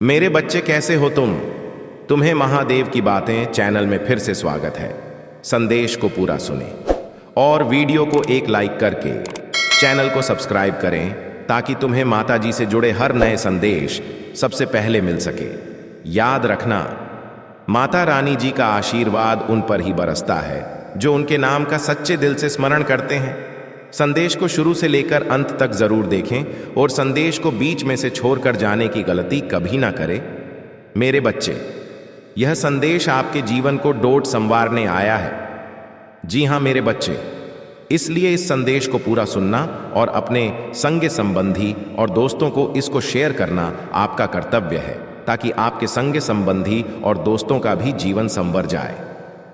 मेरे बच्चे कैसे हो तुम। तुम्हें महादेव की बातें चैनल में फिर से स्वागत है। संदेश को पूरा सुने और वीडियो को एक लाइक करके चैनल को सब्सक्राइब करें ताकि तुम्हें माता जी से जुड़े हर नए संदेश सबसे पहले मिल सके। याद रखना, माता रानी जी का आशीर्वाद उन पर ही बरसता है जो उनके नाम का सच्चे दिल से स्मरण करते हैं। संदेश को शुरू से लेकर अंत तक जरूर देखें और संदेश को बीच में से छोड़कर जाने की गलती कभी ना करें। मेरे बच्चे, यह संदेश आपके जीवन को डोट संवारने आया है। जी हाँ मेरे बच्चे, इसलिए इस संदेश को पूरा सुनना और अपने संग संबंधी और दोस्तों को इसको शेयर करना आपका कर्तव्य है ताकि आपके संग संबंधी और दोस्तों का भी जीवन संवर जाए।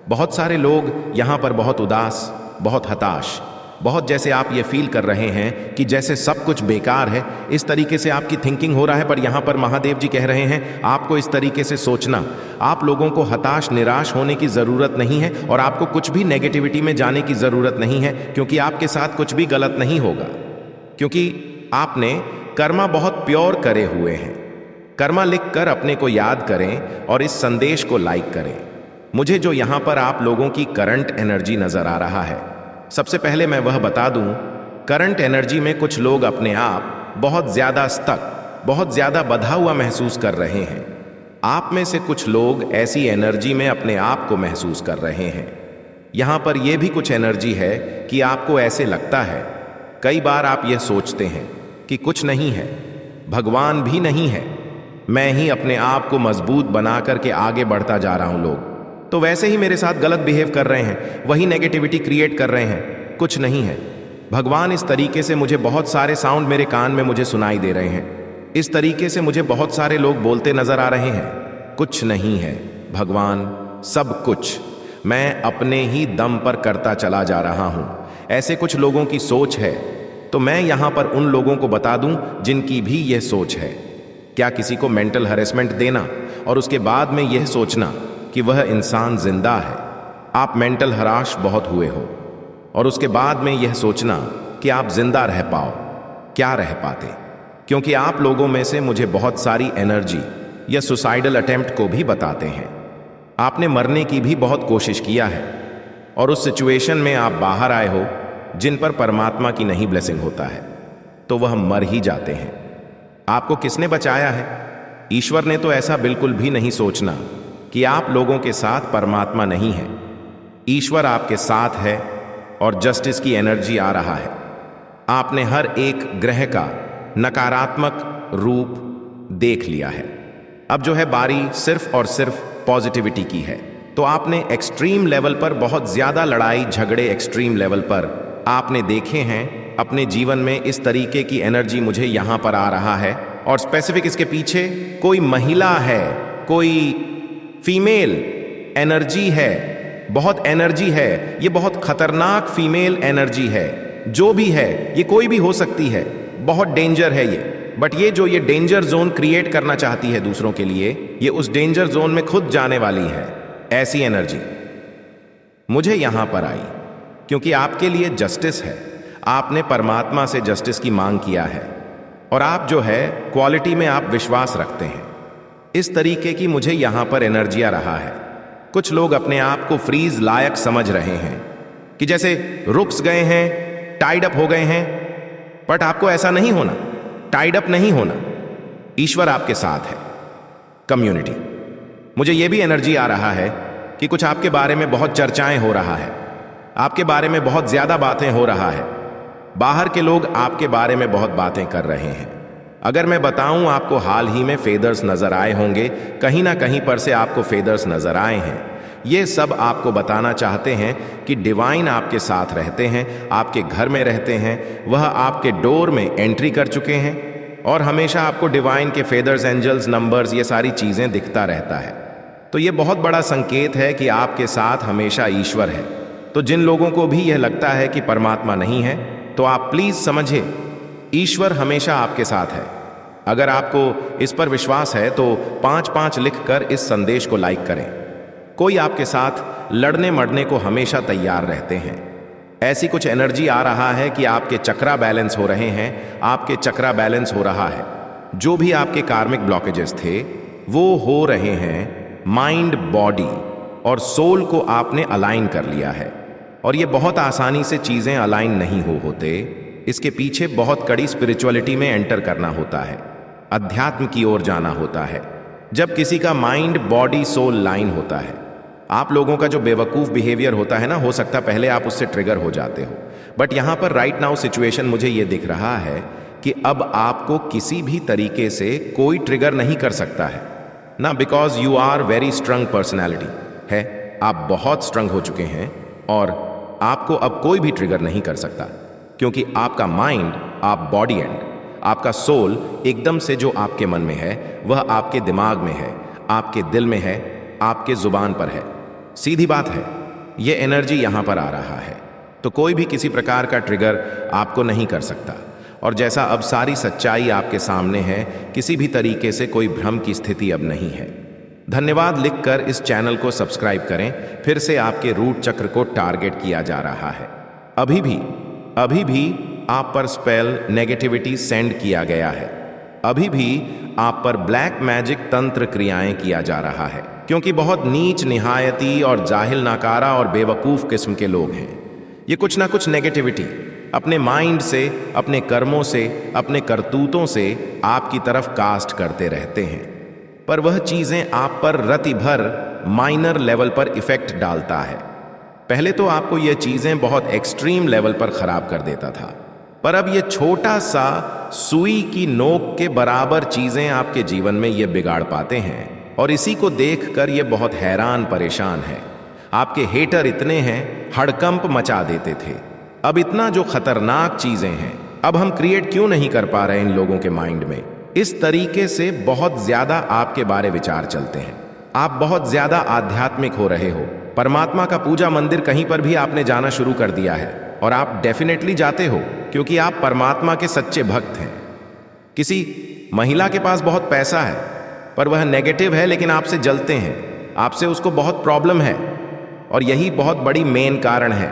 बहुत सारे लोग यहाँ पर बहुत उदास, बहुत हताश, बहुत जैसे आप ये फील कर रहे हैं कि जैसे सब कुछ बेकार है, इस तरीके से आपकी थिंकिंग हो रहा है। पर यहाँ पर महादेव जी कह रहे हैं आपको इस तरीके से सोचना। आप लोगों को हताश निराश होने की ज़रूरत नहीं है और आपको कुछ भी नेगेटिविटी में जाने की ज़रूरत नहीं है, क्योंकि आपके साथ कुछ भी गलत नहीं होगा, क्योंकि आपने कर्मा बहुत प्योर करे हुए हैं। कर्मा लिख कर अपने को याद करें और इस संदेश को लाइक करें। मुझे जो यहाँ पर आप लोगों की करंट एनर्जी नज़र आ रहा है, सबसे पहले मैं वह बता दूं, करंट एनर्जी में कुछ लोग अपने आप बहुत ज़्यादा स्टक, बहुत ज़्यादा बंधा हुआ महसूस कर रहे हैं। आप में से कुछ लोग ऐसी एनर्जी में अपने आप को महसूस कर रहे हैं। यहाँ पर यह भी कुछ एनर्जी है कि आपको ऐसे लगता है, कई बार आप यह सोचते हैं कि कुछ नहीं है, भगवान भी नहीं है, मैं ही अपने आप को मजबूत बना करके आगे बढ़ता जा रहा हूँ। लोग तो वैसे ही मेरे साथ गलत बिहेव कर रहे हैं, वही नेगेटिविटी क्रिएट कर रहे हैं, कुछ नहीं है। भगवान इस तरीके से मुझे बहुत सारे साउंड मेरे कान में मुझे सुनाई दे रहे हैं, इस तरीके से मुझे बहुत सारे लोग बोलते नजर आ रहे हैं, कुछ नहीं है भगवान, सब कुछ मैं अपने ही दम पर करता चला जा रहा हूं। ऐसे कुछ लोगों की सोच है, तो मैं यहां पर उन लोगों को बता दूं जिनकी भी यह सोच है। क्या किसी को मेंटल हैरेसमेंट देना और उसके बाद में यह सोचना कि वह इंसान जिंदा है। आप मेंटल हराश बहुत हुए हो और उसके बाद में यह सोचना कि आप जिंदा रह पाओ, क्या रह पाते, क्योंकि आप लोगों में से मुझे बहुत सारी एनर्जी या सुसाइडल अटेम्प्ट को भी बताते हैं। आपने मरने की भी बहुत कोशिश किया है और उस सिचुएशन में आप बाहर आए हो जिन पर परमात्मा की नहीं ब्लेसिंग होता है, तो वह मर ही जाते हैं। आपको किसने बचाया है? ईश्वर ने। तो ऐसा बिल्कुल भी नहीं सोचना कि आप लोगों के साथ परमात्मा नहीं है। ईश्वर आपके साथ है और जस्टिस की एनर्जी आ रहा है। आपने हर एक ग्रह का नकारात्मक रूप देख लिया है। अब जो है बारी सिर्फ और सिर्फ पॉजिटिविटी की है। तो आपने एक्सट्रीम लेवल पर बहुत ज्यादा लड़ाई झगड़े एक्सट्रीम लेवल पर आपने देखे हैं अपने जीवन में। इस तरीके की एनर्जी मुझे यहां पर आ रहा है और स्पेसिफिक इसके पीछे कोई महिला है, कोई फीमेल एनर्जी है, बहुत एनर्जी है। ये बहुत खतरनाक फीमेल एनर्जी है। जो भी है, ये कोई भी हो सकती है, बहुत डेंजर है ये। बट ये जो ये डेंजर जोन क्रिएट करना चाहती है दूसरों के लिए, ये उस डेंजर जोन में खुद जाने वाली है। ऐसी एनर्जी मुझे यहां पर आई क्योंकि आपके लिए जस्टिस है। आपने परमात्मा से जस्टिस की मांग किया है और आप जो है क्वालिटी में आप विश्वास रखते हैं। इस तरीके की मुझे यहां पर एनर्जी आ रहा है। कुछ लोग अपने आप को फ्रीज लायक समझ रहे हैं कि जैसे रुक गए हैं, टाइड अप हो गए हैं, बट आपको ऐसा नहीं होना, टाइड अप नहीं होना। ईश्वर आपके साथ है। कम्युनिटी, मुझे यह भी एनर्जी आ रहा है कि कुछ आपके बारे में बहुत चर्चाएं हो रहा है, आपके बारे में बहुत ज्यादा बातें हो रहा है। बाहर के लोग आपके बारे में बहुत बातें कर रहे हैं। अगर मैं बताऊं, आपको हाल ही में फेदर्स नजर आए होंगे, कहीं ना कहीं पर से आपको फेदर्स नजर आए हैं। ये सब आपको बताना चाहते हैं कि डिवाइन आपके साथ रहते हैं, आपके घर में रहते हैं, वह आपके डोर में एंट्री कर चुके हैं और हमेशा आपको डिवाइन के फेदर्स, एंजल्स, नंबर्स, ये सारी चीजें दिखता रहता है। तो ये बहुत बड़ा संकेत है कि आपके साथ हमेशा ईश्वर है। तो जिन लोगों को भी यह लगता है कि परमात्मा नहीं है, तो आप प्लीज समझे, ईश्वर हमेशा आपके साथ है। अगर आपको इस पर विश्वास है तो 5-5 लिखकर इस संदेश को लाइक करें। कोई आपके साथ लड़ने मरने को हमेशा तैयार रहते हैं। ऐसी कुछ एनर्जी आ रहा है कि आपके चक्रा बैलेंस हो रहे हैं, आपके चक्रा बैलेंस हो रहा है। जो भी आपके कार्मिक ब्लॉकेजेस थे वो हो रहे हैं। माइंड, बॉडी और सोल को आपने अलाइन कर लिया है। और ये बहुत आसानी से चीज़ें अलाइन नहीं होते। इसके पीछे बहुत कड़ी स्पिरिचुअलिटी में एंटर करना होता है, अध्यात्म की ओर जाना होता है। जब किसी का माइंड, बॉडी, सोल लाइन होता है, आप लोगों का जो बेवकूफ़ बिहेवियर होता है ना, हो सकता है पहले आप उससे ट्रिगर हो जाते हो, बट यहाँ पर राइट नाउ सिचुएशन मुझे ये दिख रहा है कि अब आपको किसी भी तरीके से कोई ट्रिगर नहीं कर सकता है ना, because you are very strong personality है। आप बहुत स्ट्रंग हो चुके हैं और आपको अब कोई भी ट्रिगर नहीं कर सकता, क्योंकि आपका माइंड, आप बॉडी एंड आपका सोल एकदम से जो आपके मन में है वह आपके दिमाग में है, आपके दिल में है, आपके जुबान पर है। सीधी बात है, ये एनर्जी यहाँ पर आ रहा है, तो कोई भी किसी प्रकार का ट्रिगर आपको नहीं कर सकता। और जैसा अब सारी सच्चाई आपके सामने है, किसी भी तरीके से कोई भ्रम की स्थिति अब नहीं है। धन्यवाद लिखकर इस चैनल को सब्सक्राइब करें। फिर से आपके रूट चक्र को टारगेट किया जा रहा है। अभी भी आप पर स्पेल, नेगेटिविटी सेंड किया गया है। अभी भी आप पर ब्लैक मैजिक तंत्र क्रियाएं किया जा रहा है, क्योंकि बहुत नीच, निहायती और जाहिल, नाकारा और बेवकूफ़ किस्म के लोग हैं। ये कुछ ना कुछ नेगेटिविटी अपने माइंड से, अपने कर्मों से, अपने करतूतों से आपकी तरफ कास्ट करते रहते हैं, पर वह चीज़ें आप पर रति भर माइनर लेवल पर इफेक्ट डालता है। पहले तो आपको ये चीज़ें बहुत एक्सट्रीम लेवल पर ख़राब कर देता था, पर अब ये छोटा सा सुई की नोक के बराबर चीज़ें आपके जीवन में ये बिगाड़ पाते हैं। और इसी को देखकर ये बहुत हैरान परेशान है। आपके हेटर इतने हैं, हड़कंप मचा देते थे, अब इतना जो खतरनाक चीज़ें हैं अब हम क्रिएट क्यों नहीं कर पा रहे इन लोगों के माइंड में। इस तरीके से बहुत ज़्यादा आपके बारे विचार चलते हैं। आप बहुत ज़्यादा आध्यात्मिक हो रहे हो। परमात्मा का पूजा मंदिर कहीं पर भी आपने जाना शुरू कर दिया है, और आप डेफिनेटली जाते हो क्योंकि आप परमात्मा के सच्चे भक्त हैं। किसी महिला के पास बहुत पैसा है, पर वह नेगेटिव है, लेकिन आपसे जलते हैं, आपसे उसको बहुत प्रॉब्लम है, और यही बहुत बड़ी मेन कारण है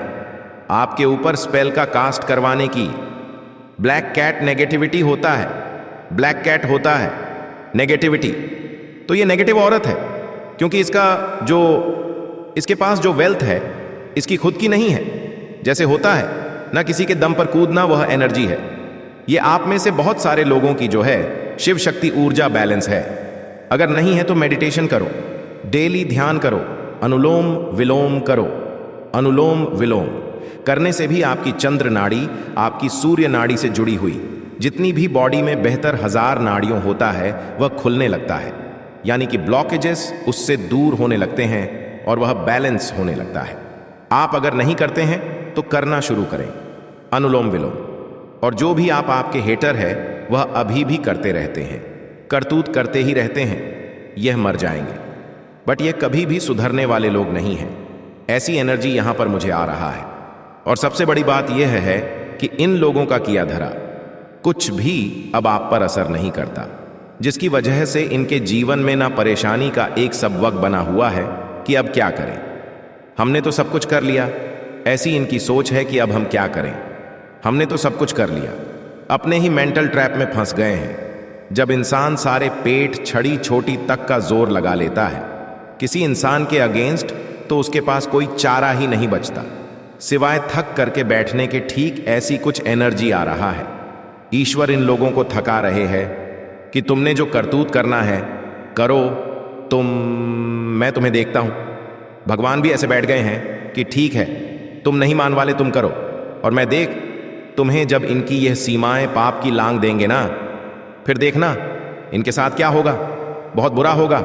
आपके ऊपर स्पेल का कास्ट करवाने की। ब्लैक कैट नेगेटिविटी होता है, ब्लैक कैट होता है नेगेटिविटी, तो ये नेगेटिव औरत है, क्योंकि इसके पास जो वेल्थ है इसकी खुद की नहीं है। जैसे होता है ना, किसी के दम पर कूदना, वह एनर्जी है। ये आप में से बहुत सारे लोगों की जो है शिव शक्ति ऊर्जा बैलेंस है। अगर नहीं है तो मेडिटेशन करो, डेली ध्यान करो, अनुलोम विलोम करो। अनुलोम विलोम करने से भी आपकी चंद्र नाड़ी, आपकी सूर्य नाड़ी से जुड़ी हुई जितनी भी बॉडी में बेहतर 1000 नाड़ियों होता है वह खुलने लगता है, यानी कि ब्लॉकेजेस उससे दूर होने लगते हैं और वह बैलेंस होने लगता है। आप अगर नहीं करते हैं तो करना शुरू करें अनुलोम विलोम। और जो भी आपके हेटर है वह अभी भी करते रहते हैं, करतूत करते ही रहते हैं, यह मर जाएंगे, बट ये कभी भी सुधरने वाले लोग नहीं हैं। ऐसी एनर्जी यहाँ पर मुझे आ रहा है। और सबसे बड़ी बात यह है कि इन लोगों का किया धरा कुछ भी अब आप पर असर नहीं करता, जिसकी वजह से इनके जीवन में ना परेशानी का एक सबवक बना हुआ है कि अब क्या करें, हमने तो सब कुछ कर लिया। ऐसी इनकी सोच है कि अब हम क्या करें, हमने तो सब कुछ कर लिया। अपने ही मेंटल ट्रैप में फंस गए हैं। जब इंसान सारे पेट, छड़ी छोटी तक का जोर लगा लेता है किसी इंसान के अगेंस्ट, तो उसके पास कोई चारा ही नहीं बचता सिवाय थक करके बैठने के। ठीक ऐसी कुछ एनर्जी आ रहा है। ईश्वर इन लोगों को थका रहे हैं कि तुमने जो करतूत करना है करो, मैं तुम्हें देखता हूं। भगवान भी ऐसे बैठ गए हैं कि ठीक है, तुम नहीं मान वाले, तुम करो, और मैं देख तुम्हें जब इनकी यह सीमाएं पाप की लांग देंगे ना, फिर देखना इनके साथ क्या होगा। बहुत बुरा होगा।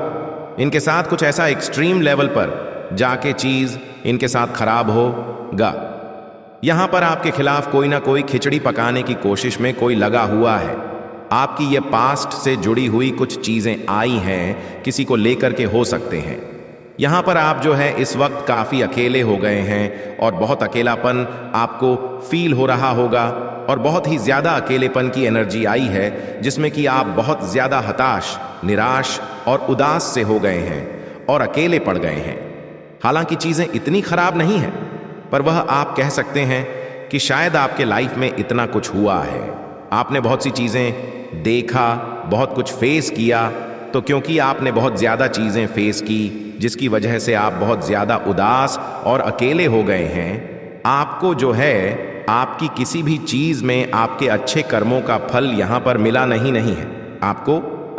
इनके साथ कुछ ऐसा एक्सट्रीम लेवल पर जाके चीज इनके साथ खराब होगा। यहां पर आपके खिलाफ कोई ना कोई खिचड़ी पकाने की कोशिश में कोई लगा हुआ है। आपकी ये पास्ट से जुड़ी हुई कुछ चीजें आई हैं, किसी को लेकर के हो सकते हैं। यहाँ पर आप जो है इस वक्त काफ़ी अकेले हो गए हैं और बहुत अकेलापन आपको फील हो रहा होगा, और बहुत ही ज़्यादा अकेलेपन की एनर्जी आई है, जिसमें कि आप बहुत ज़्यादा हताश, निराश और उदास से हो गए हैं और अकेले पड़ गए हैं। हालांकि चीज़ें इतनी ख़राब नहीं हैं, पर वह आप कह सकते हैं कि शायद आपके लाइफ में इतना कुछ हुआ है। आपने बहुत सी चीज़ें देखा, बहुत कुछ फेस किया, तो क्योंकि आपने बहुत ज़्यादा चीज़ें फेस की जिसकी वजह से आप बहुत ज़्यादा उदास और अकेले हो गए हैं, आपको जो है आपकी किसी भी चीज़ में आपके अच्छे कर्मों का फल यहाँ पर मिला नहीं है।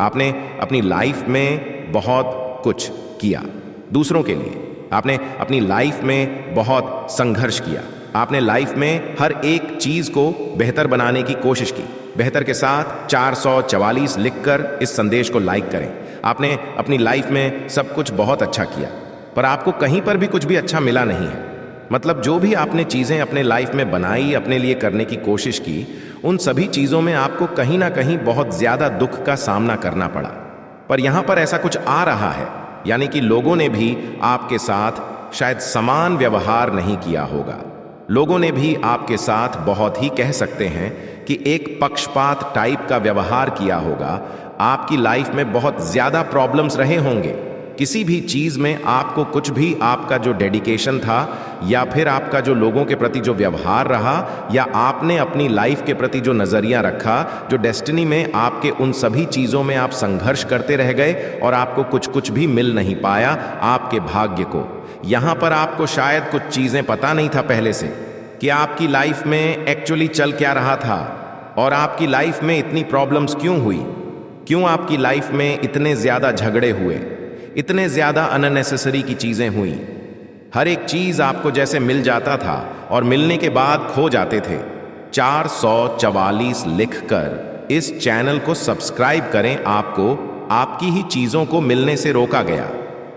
आपने अपनी लाइफ में बहुत कुछ किया दूसरों के लिए, आपने अपनी लाइफ में बहुत संघर्ष किया, आपने लाइफ में हर एक चीज़ को बेहतर बनाने की कोशिश की। बेहतर के साथ 444 लिखकर इस संदेश को लाइक करें। आपने अपनी लाइफ में सब कुछ बहुत अच्छा किया, पर आपको कहीं पर भी कुछ भी अच्छा मिला नहीं है। मतलब जो भी आपने चीज़ें अपने लाइफ में बनाई, अपने लिए करने की कोशिश की, उन सभी चीज़ों में आपको कहीं ना कहीं बहुत ज़्यादा दुख का सामना करना पड़ा। पर यहाँ पर ऐसा कुछ आ रहा है, यानी कि लोगों ने भी आपके साथ शायद समान व्यवहार नहीं किया होगा। लोगों ने भी आपके साथ बहुत ही कह सकते हैं कि एक पक्षपात टाइप का व्यवहार किया होगा। आपकी लाइफ में बहुत ज़्यादा प्रॉब्लम्स रहे होंगे। किसी भी चीज़ में आपको कुछ भी, आपका जो डेडिकेशन था या फिर आपका जो लोगों के प्रति जो व्यवहार रहा या आपने अपनी लाइफ के प्रति जो नज़रिया रखा, जो डेस्टिनी में आपके उन सभी चीज़ों में आप संघर्ष करते रह गए और आपको कुछ भी मिल नहीं पाया आपके भाग्य को। यहाँ पर आपको शायद कुछ चीज़ें पता नहीं था पहले से कि आपकी लाइफ में एक्चुअली चल क्या रहा था और आपकी लाइफ में इतनी प्रॉब्लम्स क्यों हुई, क्यों आपकी लाइफ में इतने ज़्यादा झगड़े हुए, इतने ज़्यादा अननेसेसरी की चीज़ें हुई। हर एक चीज़ आपको जैसे मिल जाता था और मिलने के बाद खो जाते थे। 444 लिखकर इस चैनल को सब्सक्राइब करें। आपको आपकी ही चीज़ों को मिलने से रोका गया,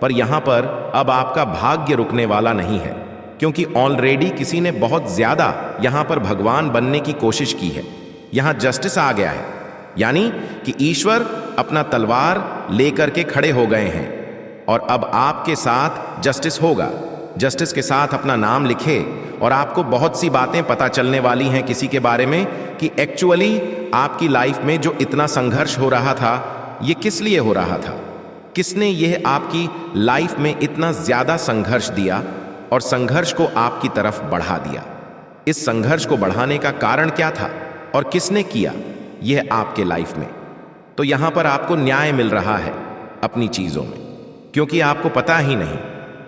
पर यहाँ पर अब आपका भाग्य रुकने वाला नहीं है, क्योंकि ऑलरेडी किसी ने बहुत ज़्यादा यहाँ पर भगवान बनने की कोशिश की है। यहाँ जस्टिस आ गया है, यानी कि ईश्वर अपना तलवार लेकर के खड़े हो गए हैं और अब आपके साथ जस्टिस होगा। जस्टिस के साथ अपना नाम लिखे और आपको बहुत सी बातें पता चलने वाली हैं किसी के बारे में कि एक्चुअली आपकी लाइफ में जो इतना संघर्ष हो रहा था, ये किस लिए हो रहा था, किसने यह आपकी लाइफ में इतना ज़्यादा संघर्ष दिया और संघर्ष को आपकी तरफ बढ़ा दिया। इस संघर्ष को बढ़ाने का कारण क्या था और किसने किया यह आपके लाइफ में। तो यहाँ पर आपको न्याय मिल रहा है अपनी चीज़ों में, क्योंकि आपको पता ही नहीं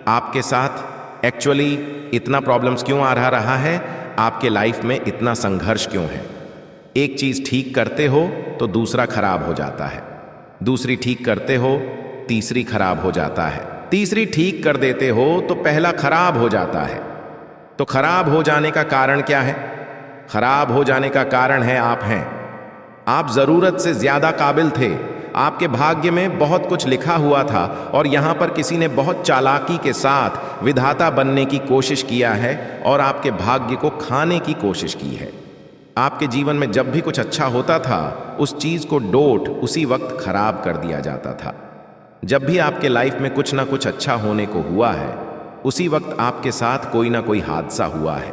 आपके साथ एक्चुअली इतना प्रॉब्लम्स क्यों आ रहा है, आपके लाइफ में इतना संघर्ष क्यों है। एक चीज़ ठीक करते हो तो दूसरा खराब हो जाता है, दूसरी ठीक करते हो तीसरी खराब हो जाता है, तीसरी ठीक कर देते हो तो पहला खराब हो जाता है। तो खराब हो जाने का कारण क्या है? खराब हो जाने का कारण है आप हैं। आप ज़रूरत से ज़्यादा काबिल थे, आपके भाग्य में बहुत कुछ लिखा हुआ था और यहाँ पर किसी ने बहुत चालाकी के साथ विधाता बनने की कोशिश किया है और आपके भाग्य को खाने की कोशिश की है। आपके जीवन में जब भी कुछ अच्छा होता था, उस चीज़ को डोट उसी वक्त खराब कर दिया जाता था। जब भी आपके लाइफ में कुछ ना कुछ अच्छा होने को हुआ है, उसी वक्त आपके साथ कोई ना कोई हादसा हुआ है।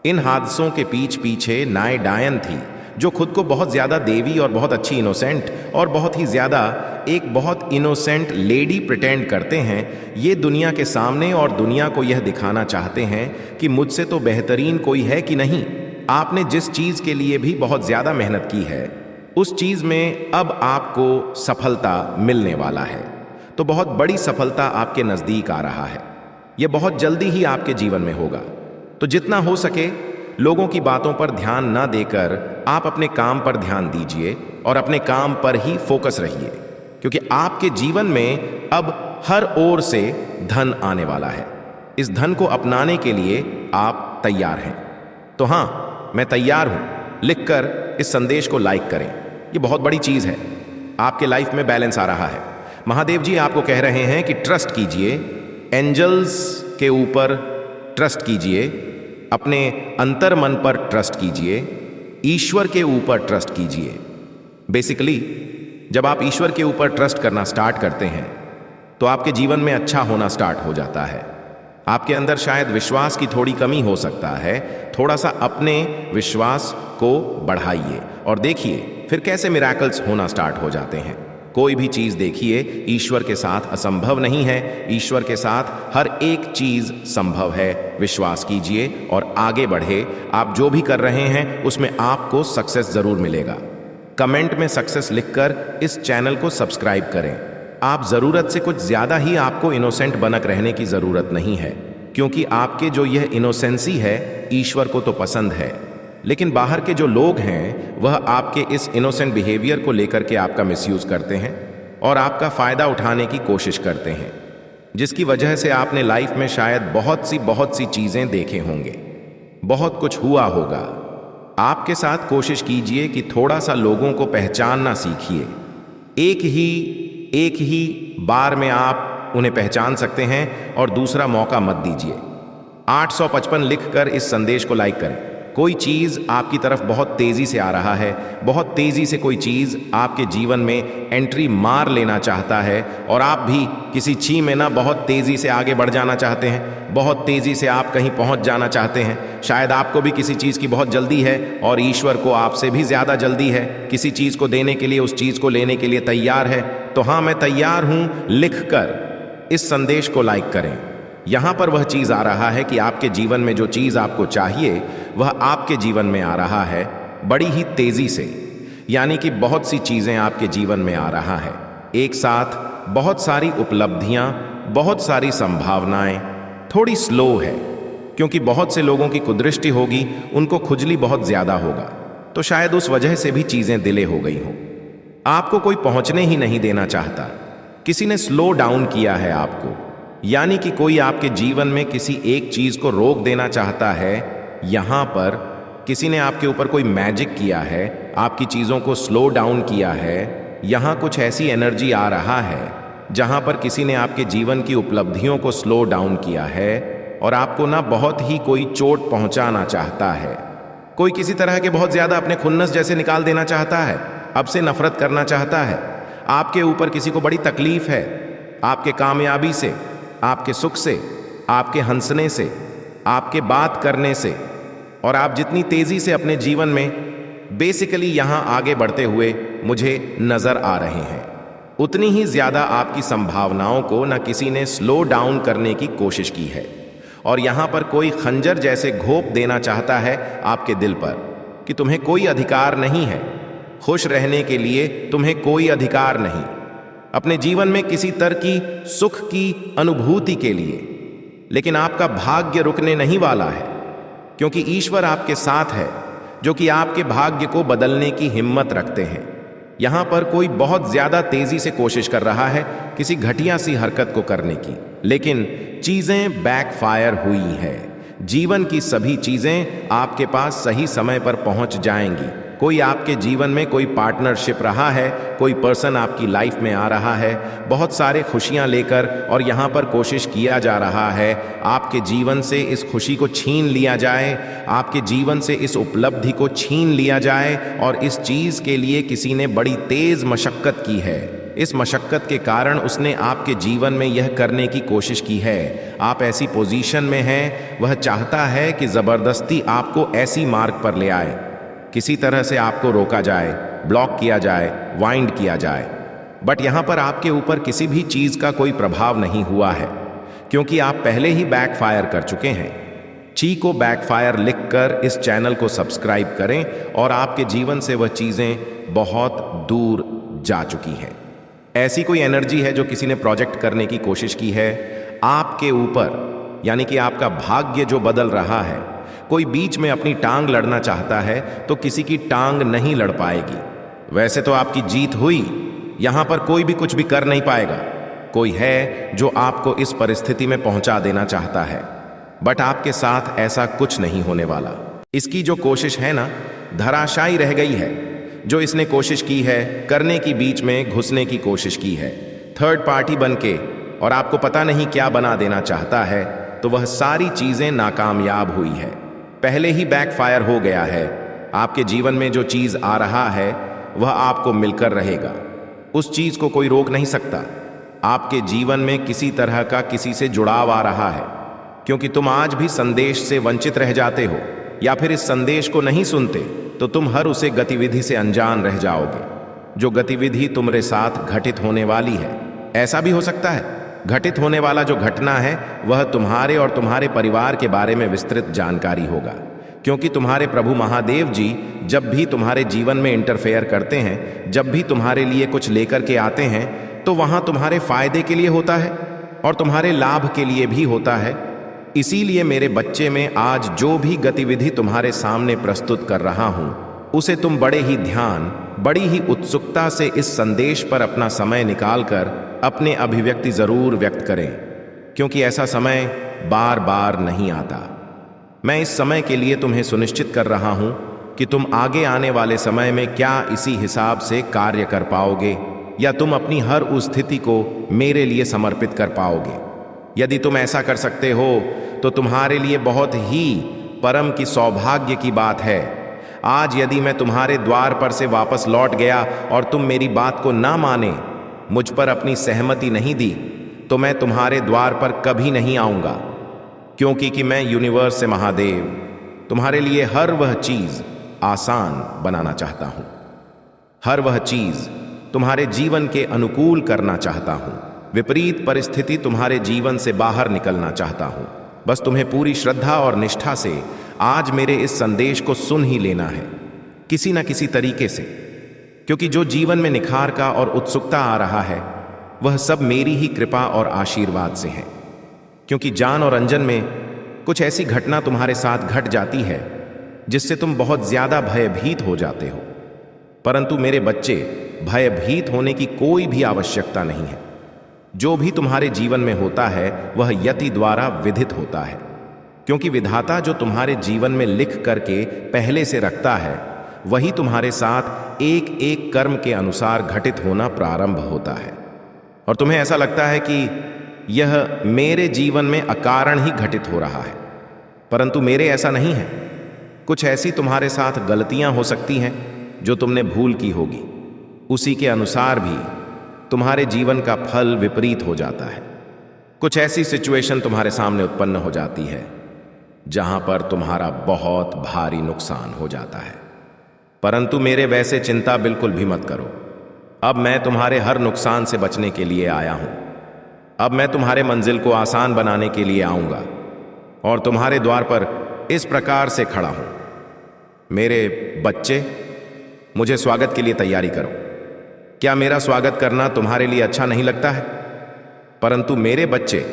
इन हादसों के पीछे नाय डायन थी, जो खुद को बहुत ज़्यादा देवी और बहुत अच्छी इनोसेंट और बहुत ही ज़्यादा एक बहुत इनोसेंट लेडी प्रिटेंड करते हैं ये दुनिया के सामने, और दुनिया को यह दिखाना चाहते हैं कि मुझसे तो बेहतरीन कोई है कि नहीं। आपने जिस चीज़ के लिए भी बहुत ज़्यादा मेहनत की है, उस चीज़ में अब आपको सफलता मिलने वाला है। तो बहुत बड़ी सफलता आपके नज़दीक आ रहा है, ये बहुत जल्दी ही आपके जीवन में होगा। तो जितना हो सके लोगों की बातों पर ध्यान ना देकर आप अपने काम पर ध्यान दीजिए और अपने काम पर ही फोकस रहिए, क्योंकि आपके जीवन में अब हर ओर से धन आने वाला है। इस धन को अपनाने के लिए आप तैयार हैं? तो हाँ, मैं तैयार हूं लिखकर इस संदेश को लाइक करें। ये बहुत बड़ी चीज़ है। आपके लाइफ में बैलेंस आ रहा है। महादेव जी आपको कह रहे हैं कि ट्रस्ट कीजिए, एंजल्स के ऊपर ट्रस्ट कीजिए, अपने अंतर मन पर ट्रस्ट कीजिए, ईश्वर के ऊपर ट्रस्ट कीजिए। बेसिकली जब आप ईश्वर के ऊपर ट्रस्ट करना स्टार्ट करते हैं तो आपके जीवन में अच्छा होना स्टार्ट हो जाता है। आपके अंदर शायद विश्वास की थोड़ी कमी हो सकता है, थोड़ा सा अपने विश्वास को बढ़ाइए और देखिए फिर कैसे मिरेकल्स होना स्टार्ट हो जाते हैं। कोई भी चीज़ देखिए, ईश्वर के साथ असंभव नहीं है, ईश्वर के साथ हर एक चीज़ संभव है। विश्वास कीजिए और आगे बढ़े। आप जो भी कर रहे हैं उसमें आपको सक्सेस ज़रूर मिलेगा। कमेंट में सक्सेस लिखकर इस चैनल को सब्सक्राइब करें। आप ज़रूरत से कुछ ज़्यादा ही आपको इनोसेंट बनक रहने की ज़रूरत नहीं है, क्योंकि आपके जो यह इनोसेंसी है ईश्वर को तो पसंद है, लेकिन बाहर के जो लोग हैं वह आपके इस इनोसेंट बिहेवियर को लेकर के आपका मिसयूज़ करते हैं और आपका फ़ायदा उठाने की कोशिश करते हैं, जिसकी वजह से आपने लाइफ में शायद बहुत सी चीज़ें देखे होंगे, बहुत कुछ हुआ होगा। आपके साथ कोशिश कीजिए कि थोड़ा सा लोगों को पहचानना सीखिए। एक ही बार में आप उन्हें पहचान सकते हैं और दूसरा मौका मत दीजिए। 855 लिखकर इस संदेश को लाइक करें। कोई चीज़ आपकी तरफ बहुत तेज़ी से आ रहा है, बहुत तेज़ी से कोई चीज़ आपके जीवन में एंट्री मार लेना चाहता है और आप भी किसी चीज़ में ना बहुत तेज़ी से आगे बढ़ जाना चाहते हैं, बहुत तेज़ी से आप कहीं पहुंच जाना चाहते हैं। शायद आपको भी किसी चीज़ की बहुत जल्दी है और ईश्वर को आपसे भी ज़्यादा जल्दी है किसी चीज़ को देने के लिए, उस चीज़ को लेने के लिए तैयार है। तो हाँ, मैं तैयार हूँ लिखकर इस संदेश को लाइक करें। यहाँ पर वह चीज़ आ रहा है कि आपके जीवन में जो चीज़ आपको चाहिए वह आपके जीवन में आ रहा है बड़ी ही तेज़ी से, यानी कि बहुत सी चीज़ें आपके जीवन में आ रहा है एक साथ, बहुत सारी उपलब्धियाँ, बहुत सारी संभावनाएं। थोड़ी स्लो है क्योंकि बहुत से लोगों की कुदृष्टि होगी, उनको खुजली बहुत ज़्यादा होगा, तो शायद उस वजह से भी चीज़ें डिले हो गई हों। आपको कोई पहुँचने ही नहीं देना चाहता, किसी ने स्लो डाउन किया है आपको, यानी कि कोई आपके जीवन में किसी एक चीज को रोक देना चाहता है। यहां पर किसी ने आपके ऊपर कोई मैजिक किया है, आपकी चीजों को स्लो डाउन किया है। यहां कुछ ऐसी एनर्जी आ रहा है जहां पर किसी ने आपके जीवन की उपलब्धियों को स्लो डाउन किया है और आपको ना बहुत ही कोई चोट पहुंचाना चाहता है। कोई किसी तरह के बहुत ज्यादा अपने खुन्नस जैसे निकाल देना चाहता है, अब से नफरत करना चाहता है। आपके ऊपर किसी को बड़ी तकलीफ है, आपके कामयाबी से, आपके सुख से, आपके हंसने से, आपके बात करने से, और आप जितनी तेजी से अपने जीवन में बेसिकली यहां आगे बढ़ते हुए मुझे नजर आ रहे हैं, उतनी ही ज्यादा आपकी संभावनाओं को न किसी ने स्लो डाउन करने की कोशिश की है। और यहां पर कोई खंजर जैसे घोंप देना चाहता है आपके दिल पर कि तुम्हें कोई अधिकार नहीं है, खुश रहने के लिए तुम्हें कोई अधिकार नहीं, अपने जीवन में किसी तरह की सुख की अनुभूति के लिए। लेकिन आपका भाग्य रुकने नहीं वाला है, क्योंकि ईश्वर आपके साथ है जो कि आपके भाग्य को बदलने की हिम्मत रखते हैं। यहां पर कोई बहुत ज्यादा तेजी से कोशिश कर रहा है किसी घटिया सी हरकत को करने की, लेकिन चीजें बैकफायर हुई है। जीवन की सभी चीजें आपके पास सही समय पर पहुंच जाएंगी। कोई आपके जीवन में कोई पार्टनरशिप रहा है, कोई पर्सन आपकी लाइफ में आ रहा है बहुत सारे खुशियां लेकर, और यहाँ पर कोशिश किया जा रहा है आपके जीवन से इस खुशी को छीन लिया जाए, आपके जीवन से इस उपलब्धि को छीन लिया जाए। और इस चीज़ के लिए किसी ने बड़ी तेज़ मशक्क़त की है। इस मशक्क़त के कारण उसने आपके जीवन में यह करने की कोशिश की है। आप ऐसी पोजीशन में हैं, वह चाहता है कि ज़बरदस्ती आपको ऐसी मार्ग पर ले आए, किसी तरह से आपको रोका जाए, ब्लॉक किया जाए, वाइंड किया जाए। बट यहाँ पर आपके ऊपर किसी भी चीज़ का कोई प्रभाव नहीं हुआ है, क्योंकि आप पहले ही बैकफायर कर चुके हैं। ची को बैकफायर लिखकर इस चैनल को सब्सक्राइब करें और आपके जीवन से वह चीज़ें बहुत दूर जा चुकी हैं। ऐसी कोई एनर्जी है जो किसी ने प्रोजेक्ट करने की कोशिश की है आपके ऊपर, यानी कि आपका भाग्य जो बदल रहा है। कोई बीच में अपनी टांग लड़ना चाहता है तो किसी की टांग नहीं लड़ पाएगी। वैसे तो आपकी जीत हुई, यहां पर कोई भी कुछ भी कर नहीं पाएगा। कोई है जो आपको इस परिस्थिति में पहुंचा देना चाहता है, बट आपके साथ ऐसा कुछ नहीं होने वाला। इसकी जो कोशिश है ना, धराशायी रह गई है। जो इसने कोशिश की है करने की, बीच में घुसने की कोशिश की है थर्ड पार्टी बनके, और आपको पता नहीं क्या बना देना चाहता है, तो वह सारी चीजें नाकामयाब हुई है, पहले ही बैकफायर हो गया है। आपके जीवन में जो चीज आ रहा है वह आपको मिलकर रहेगा, उस चीज को कोई रोक नहीं सकता। आपके जीवन में किसी तरह का किसी से जुड़ाव आ रहा है, क्योंकि तुम आज भी संदेश से वंचित रह जाते हो, या फिर इस संदेश को नहीं सुनते तो तुम हर उसे गतिविधि से अनजान रह जाओगे, जो गतिविधि तुम्हारे साथ घटित होने वाली है। ऐसा भी हो सकता है घटित होने वाला जो घटना है वह तुम्हारे और तुम्हारे परिवार के बारे में विस्तृत जानकारी होगा, क्योंकि तुम्हारे प्रभु महादेव जी जब भी तुम्हारे जीवन में इंटरफेयर करते हैं, जब भी तुम्हारे लिए कुछ लेकर के आते हैं, तो वहां तुम्हारे फायदे के लिए होता है और तुम्हारे लाभ के लिए भी होता है। इसीलिए मेरे बच्चे, में आज जो भी गतिविधि तुम्हारे सामने प्रस्तुत कर रहा हूं, उसे तुम बड़े ही ध्यान, बड़ी ही उत्सुकता से इस संदेश पर अपना समय निकालकर अपने अभिव्यक्ति जरूर व्यक्त करें, क्योंकि ऐसा समय बार बार नहीं आता। मैं इस समय के लिए तुम्हें सुनिश्चित कर रहा हूं कि तुम आगे आने वाले समय में क्या इसी हिसाब से कार्य कर पाओगे, या तुम अपनी हर उस स्थिति को मेरे लिए समर्पित कर पाओगे। यदि तुम ऐसा कर सकते हो तो तुम्हारे लिए बहुत ही परम की सौभाग्य की बात है। आज यदि मैं तुम्हारे द्वार पर से वापस लौट गया और तुम मेरी बात को ना माने, मुझ पर अपनी सहमति नहीं दी, तो मैं तुम्हारे द्वार पर कभी नहीं आऊंगा, क्योंकि कि मैं यूनिवर्स से महादेव तुम्हारे लिए हर वह चीज आसान बनाना चाहता हूं, हर वह चीज तुम्हारे जीवन के अनुकूल करना चाहता हूं, विपरीत परिस्थिति तुम्हारे जीवन से बाहर निकलना चाहता हूं। बस तुम्हें पूरी श्रद्धा और निष्ठा से आज मेरे इस संदेश को सुन ही लेना है, किसी न किसी तरीके से, क्योंकि जो जीवन में निखार का और उत्सुकता आ रहा है, वह सब मेरी ही कृपा और आशीर्वाद से है। क्योंकि जान और अंजन में कुछ ऐसी घटना तुम्हारे साथ घट जाती है जिससे तुम बहुत ज्यादा भयभीत हो जाते हो, परंतु मेरे बच्चे, भयभीत होने की कोई भी आवश्यकता नहीं है। जो भी तुम्हारे जीवन में होता है वह यति द्वारा विधित होता है, क्योंकि विधाता जो तुम्हारे जीवन में लिख करके पहले से रखता है, वही तुम्हारे साथ एक एक कर्म के अनुसार घटित होना प्रारंभ होता है। और तुम्हें ऐसा लगता है कि यह मेरे जीवन में अकारण ही घटित हो रहा है, परंतु मेरे ऐसा नहीं है। कुछ ऐसी तुम्हारे साथ गलतियां हो सकती हैं जो तुमने भूल की होगी, उसी के अनुसार भी तुम्हारे जीवन का फल विपरीत हो जाता है। कुछ ऐसी सिचुएशन तुम्हारे सामने उत्पन्न हो जाती है जहां पर तुम्हारा बहुत भारी नुकसान हो जाता है, परंतु मेरे वैसे चिंता बिल्कुल भी मत करो। अब मैं तुम्हारे हर नुकसान से बचने के लिए आया हूं। अब मैं तुम्हारे मंजिल को आसान बनाने के लिए आऊंगा और तुम्हारे द्वार पर इस प्रकार से खड़ा हूं। मेरे बच्चे, मुझे स्वागत के लिए तैयारी करो। क्या मेरा स्वागत करना तुम्हारे लिए अच्छा नहीं लगता है? परंतु मेरे बच्चे,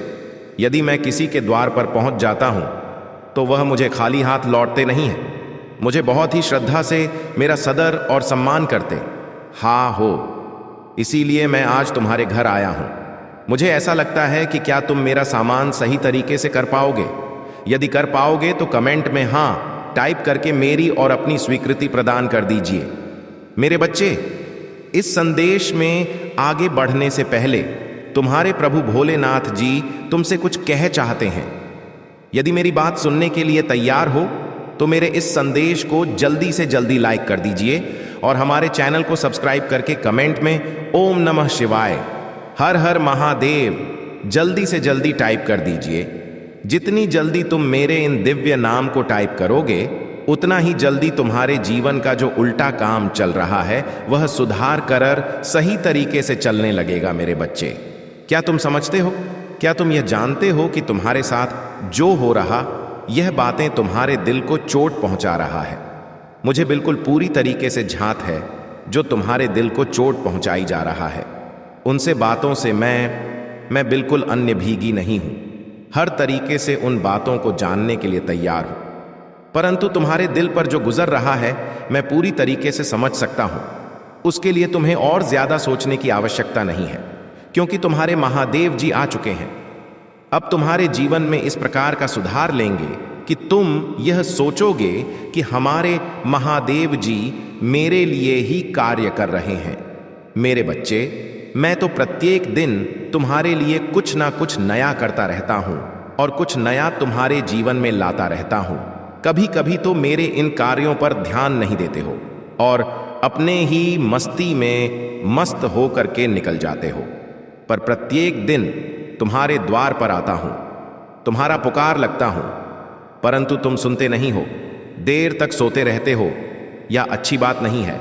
यदि मैं किसी के द्वार पर पहुंच जाता हूं तो वह मुझे खाली हाथ लौटते नहीं है। मुझे बहुत ही श्रद्धा से मेरा सदर और सम्मान करते हाँ हो। इसीलिए मैं आज तुम्हारे घर आया हूं। मुझे ऐसा लगता है कि क्या तुम मेरा सामान सही तरीके से कर पाओगे? यदि कर पाओगे तो कमेंट में हाँ टाइप करके मेरी और अपनी स्वीकृति प्रदान कर दीजिए। मेरे बच्चे, इस संदेश में आगे बढ़ने से पहले तुम्हारे प्रभु भोलेनाथ जी तुमसे कुछ कह चाहते हैं। यदि मेरी बात सुनने के लिए तैयार हो तो मेरे इस संदेश को जल्दी से जल्दी लाइक कर दीजिए और हमारे चैनल को सब्सक्राइब करके कमेंट में ओम नमः शिवाय, हर हर महादेव जल्दी से जल्दी टाइप कर दीजिए। जितनी जल्दी तुम मेरे इन दिव्य नाम को टाइप करोगे, उतना ही जल्दी तुम्हारे जीवन का जो उल्टा काम चल रहा है वह सुधार कर सही तरीके से चलने लगेगा। मेरे बच्चे, क्या तुम समझते हो? क्या तुम यह जानते हो कि तुम्हारे साथ जो हो रहा, यह बातें तुम्हारे दिल को चोट पहुंचा रहा है? मुझे बिल्कुल पूरी तरीके से झांत है जो तुम्हारे दिल को चोट पहुंचाई जा रहा है। उनसे बातों से मैं बिल्कुल अन्य भीगी नहीं हूं। हर तरीके से उन बातों को जानने के लिए तैयार हूं, परंतु तुम्हारे दिल पर जो गुजर रहा है मैं पूरी तरीके से समझ सकता हूं। उसके लिए तुम्हें और ज्यादा सोचने की आवश्यकता नहीं है, क्योंकि तुम्हारे महादेव जी आ चुके हैं। अब तुम्हारे जीवन में इस प्रकार का सुधार लेंगे कि तुम यह सोचोगे कि हमारे महादेव जी मेरे लिए ही कार्य कर रहे हैं। मेरे बच्चे, मैं तो प्रत्येक दिन तुम्हारे लिए कुछ ना कुछ नया करता रहता हूं और कुछ नया तुम्हारे जीवन में लाता रहता हूं। कभी कभी तो मेरे इन कार्यों पर ध्यान नहीं देते हो और अपने ही मस्ती में मस्त हो करके निकल जाते हो, पर प्रत्येक दिन तुम्हारे द्वार पर आता हूं, तुम्हारा पुकार लगता हूं, परंतु तुम सुनते नहीं हो, देर तक सोते रहते हो। यह अच्छी बात नहीं है।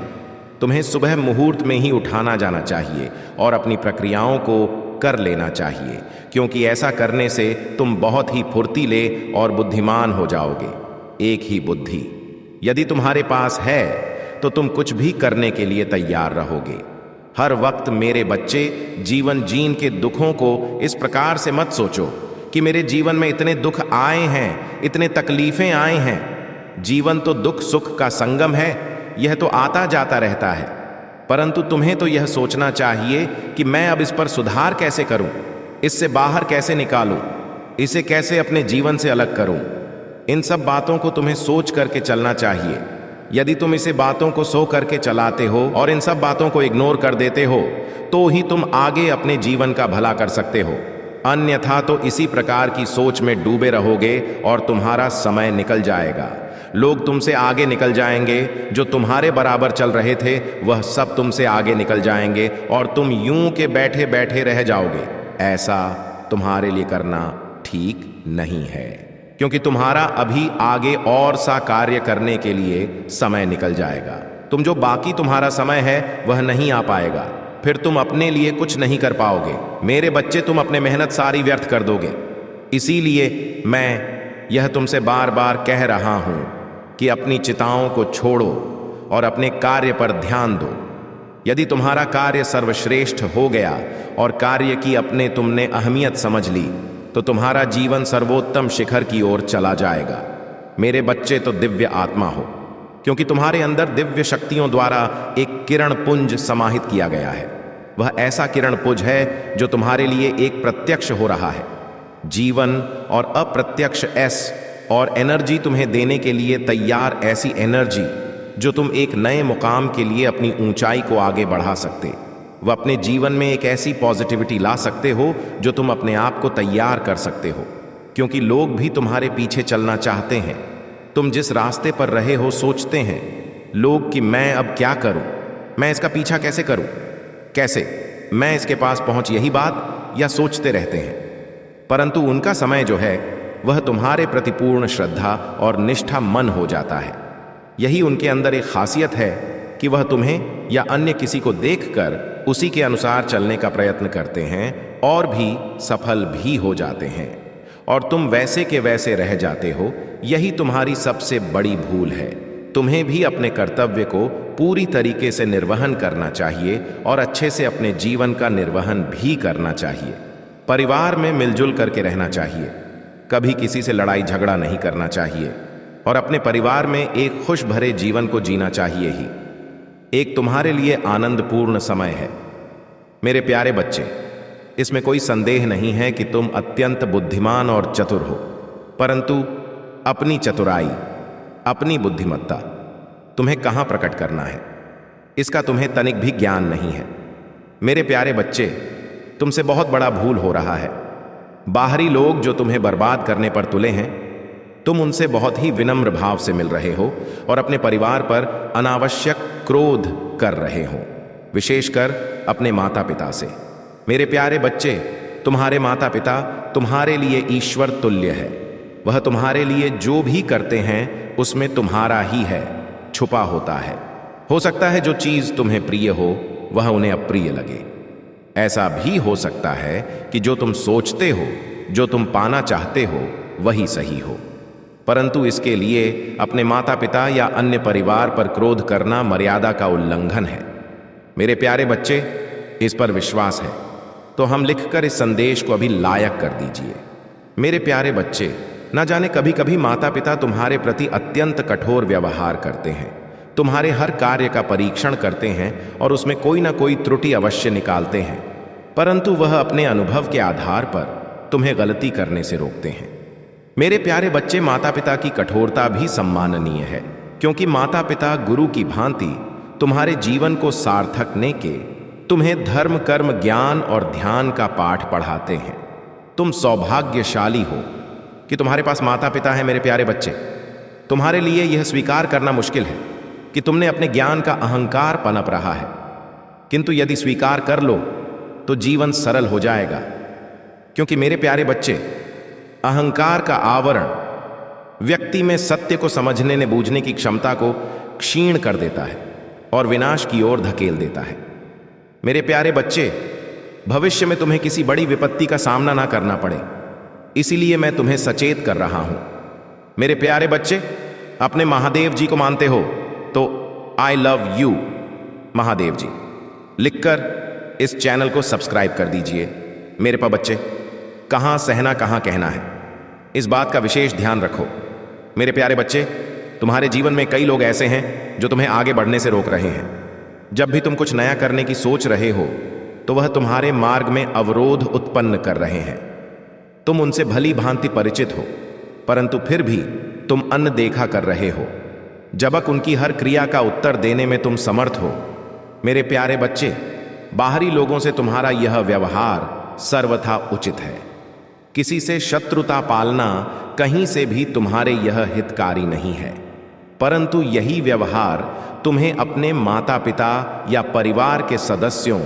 तुम्हें सुबह मुहूर्त में ही उठाना जाना चाहिए और अपनी प्रक्रियाओं को कर लेना चाहिए, क्योंकि ऐसा करने से तुम बहुत ही फुर्तीले और बुद्धिमान हो जाओगे। एक ही बुद्धि। यदि तुम्हारे पास है तो तुम कुछ भी करने के लिए तैयार रहोगे। हर वक्त मेरे बच्चे, जीवन जीन के दुखों को इस प्रकार से मत सोचो कि मेरे जीवन में इतने दुख आए हैं, इतने तकलीफें आए हैं। जीवन तो दुख सुख का संगम है, यह तो आता जाता रहता है। परंतु तुम्हें तो यह सोचना चाहिए कि मैं अब इस पर सुधार कैसे करूं, इससे बाहर कैसे निकालूं, इसे कैसे अपने जीवन से अलग करूं। इन सब बातों को तुम्हें सोच करके चलना चाहिए। यदि तुम इसे बातों को सो करके चलाते हो और इन सब बातों को इग्नोर कर देते हो तो ही तुम आगे अपने जीवन का भला कर सकते हो। अन्यथा तो इसी प्रकार की सोच में डूबे रहोगे और तुम्हारा समय निकल जाएगा। लोग तुमसे आगे निकल जाएंगे, जो तुम्हारे बराबर चल रहे थे वह सब तुमसे आगे निकल जाएंगे और तुम यूं के बैठे बैठे रह जाओगे। ऐसा तुम्हारे लिए करना ठीक नहीं है, क्योंकि तुम्हारा अभी आगे और सा कार्य करने के लिए समय निकल जाएगा। जो बाकी तुम्हारा समय है वह नहीं आ पाएगा, फिर तुम अपने लिए कुछ नहीं कर पाओगे। मेरे बच्चे, तुम अपने मेहनत सारी व्यर्थ कर दोगे। इसीलिए मैं यह तुमसे बार बार कह रहा हूं कि अपनी चिताओं को छोड़ो और अपने कार्य पर ध्यान दो। यदि तुम्हारा कार्य सर्वश्रेष्ठ हो गया और कार्य की अपने तुमने अहमियत समझ ली तो तुम्हारा जीवन सर्वोत्तम शिखर की ओर चला जाएगा। मेरे बच्चे, तो दिव्य आत्मा हो, क्योंकि तुम्हारे अंदर दिव्य शक्तियों द्वारा एक किरण पुंज समाहित किया गया है। वह ऐसा किरण पुंज है जो तुम्हारे लिए एक प्रत्यक्ष हो रहा है। जीवन और अप्रत्यक्ष और एनर्जी तुम्हें देने के लिए तैयार, ऐसी एनर्जी जो तुम एक नए मुकाम के लिए अपनी ऊंचाई को आगे बढ़ा सकते। वह अपने जीवन में एक ऐसी पॉजिटिविटी ला सकते हो जो तुम अपने आप को तैयार कर सकते हो, क्योंकि लोग भी तुम्हारे पीछे चलना चाहते हैं। तुम जिस रास्ते पर रहे हो सोचते हैं लोग कि मैं अब क्या करूं, मैं इसका पीछा कैसे करूं, कैसे मैं इसके पास पहुंच, यही बात या सोचते रहते हैं। परंतु उनका समय जो है वह तुम्हारे प्रति पूर्ण श्रद्धा और निष्ठा मन हो जाता है। यही उनके अंदर एक खासियत है कि वह तुम्हें या अन्य किसी को देखकर उसी के अनुसार चलने का प्रयत्न करते हैं और भी सफल भी हो जाते हैं, और तुम वैसे के वैसे रह जाते हो। यही तुम्हारी सबसे बड़ी भूल है। तुम्हें भी अपने कर्तव्य को पूरी तरीके से निर्वहन करना चाहिए और अच्छे से अपने जीवन का निर्वहन भी करना चाहिए। परिवार में मिलजुल करके रहना चाहिए, कभी किसी से लड़ाई झगड़ा नहीं करना चाहिए और अपने परिवार में एक खुश भरे जीवन को जीना चाहिए ही। एक तुम्हारे लिए आनंदपूर्ण समय है। मेरे प्यारे बच्चे, इसमें कोई संदेह नहीं है कि तुम अत्यंत बुद्धिमान और चतुर हो, परंतु अपनी चतुराई, अपनी बुद्धिमत्ता तुम्हें कहाँ प्रकट करना है, इसका तुम्हें तनिक भी ज्ञान नहीं है। मेरे प्यारे बच्चे, तुमसे बहुत बड़ा भूल हो रहा है। बाहरी लोग जो तुम्हें बर्बाद करने पर तुले हैं, तुम उनसे बहुत ही विनम्र भाव से मिल रहे हो और अपने परिवार पर अनावश्यक क्रोध कर रहे हो, विशेषकर अपने माता पिता से। मेरे प्यारे बच्चे, तुम्हारे माता पिता तुम्हारे लिए ईश्वर तुल्य है। वह तुम्हारे लिए जो भी करते हैं उसमें तुम्हारा ही है छुपा होता है। हो सकता है जो चीज तुम्हें प्रिय हो वह उन्हें अप्रिय लगे। ऐसा भी हो सकता है कि जो तुम सोचते हो, जो तुम पाना चाहते हो वही सही हो, परंतु इसके लिए अपने माता पिता या अन्य परिवार पर क्रोध करना मर्यादा का उल्लंघन है। मेरे प्यारे बच्चे, इस पर विश्वास है तो हम लिखकर इस संदेश को अभी लायक कर दीजिए। मेरे प्यारे बच्चे, न जाने कभी कभी माता पिता तुम्हारे प्रति अत्यंत कठोर व्यवहार करते हैं, तुम्हारे हर कार्य का परीक्षण करते हैं और उसमें कोई ना कोई त्रुटि अवश्य निकालते हैं, परंतु वह अपने अनुभव के आधार पर तुम्हें गलती करने से रोकते हैं। मेरे प्यारे बच्चे, माता पिता की कठोरता भी सम्माननीय है, क्योंकि माता पिता गुरु की भांति तुम्हारे जीवन को सार्थकने के तुम्हें धर्म कर्म ज्ञान और ध्यान का पाठ पढ़ाते हैं। तुम सौभाग्यशाली हो कि तुम्हारे पास माता पिता हैं। मेरे प्यारे बच्चे, तुम्हारे लिए यह स्वीकार करना मुश्किल है कि तुमने अपने ज्ञान का अहंकार पनप रहा है, किंतु यदि स्वीकार कर लो तो जीवन सरल हो जाएगा। क्योंकि मेरे प्यारे बच्चे, अहंकार का आवरण व्यक्ति में सत्य को समझने ने बूझने की क्षमता को क्षीण कर देता है और विनाश की ओर धकेल देता है। मेरे प्यारे बच्चे, भविष्य में तुम्हें किसी बड़ी विपत्ति का सामना ना करना पड़े, इसीलिए मैं तुम्हें सचेत कर रहा हूं। मेरे प्यारे बच्चे, अपने महादेव जी को मानते हो तो आई लव यू महादेव जी लिखकर इस चैनल को सब्सक्राइब कर दीजिए। मेरे पा बच्चे, कहाँ सहना कहाँ कहना है, इस बात का विशेष ध्यान रखो। मेरे प्यारे बच्चे, तुम्हारे जीवन में कई लोग ऐसे हैं जो तुम्हें आगे बढ़ने से रोक रहे हैं। जब भी तुम कुछ नया करने की सोच रहे हो तो वह तुम्हारे मार्ग में अवरोध उत्पन्न कर रहे हैं। तुम उनसे भली भांति परिचित हो, परंतु फिर भी तुम अनदेखा कर रहे हो, जबक उनकी हर क्रिया का उत्तर देने में तुम समर्थ हो। मेरे प्यारे बच्चे, बाहरी लोगों से तुम्हारा यह व्यवहार सर्वथा उचित है। किसी से शत्रुता पालना कहीं से भी तुम्हारे यह हितकारी नहीं है, परंतु यही व्यवहार तुम्हें अपने माता पिता या परिवार के सदस्यों